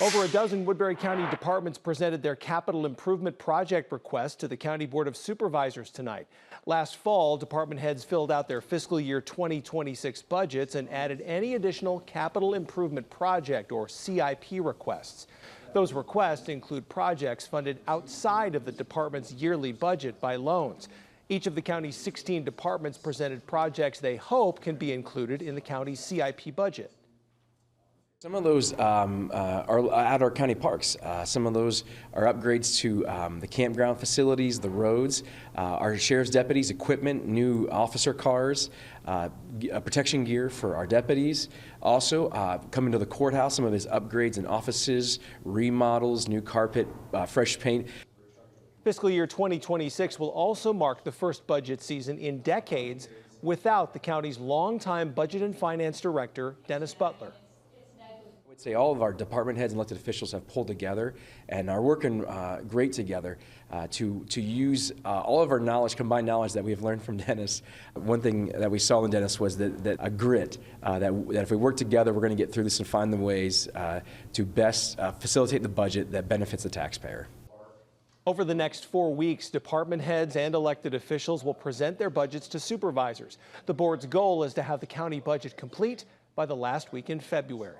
Over a dozen Woodbury County departments presented their capital improvement project requests to the County Board of Supervisors tonight. Last fall, department heads filled out their fiscal year 2026 budgets and added any additional capital improvement project or CIP requests. Those requests include projects funded outside of the department's yearly budget by loans. Each of the county's 16 departments presented projects they hope can be included in the county's CIP budget. Some of those are at our county parks. Some of those are upgrades to the campground facilities, the roads, our sheriff's deputies, equipment, new officer cars, protection gear for our deputies. Also, coming to the courthouse, some of his upgrades in offices, remodels, new carpet, fresh paint. Fiscal year 2026 will also mark the first budget season in decades without the county's longtime budget and finance director, Dennis Butler. I would say all of our department heads and elected officials have pulled together and are working great together to use all of our knowledge, combined knowledge that we have learned from Dennis. One thing that we saw in Dennis was that a grit, that if we work together, we're going to get through this and find the ways to best facilitate the budget that benefits the taxpayer. Over the next 4 weeks, department heads and elected officials will present their budgets to supervisors. The board's goal is to have the county budget complete by the last week in February.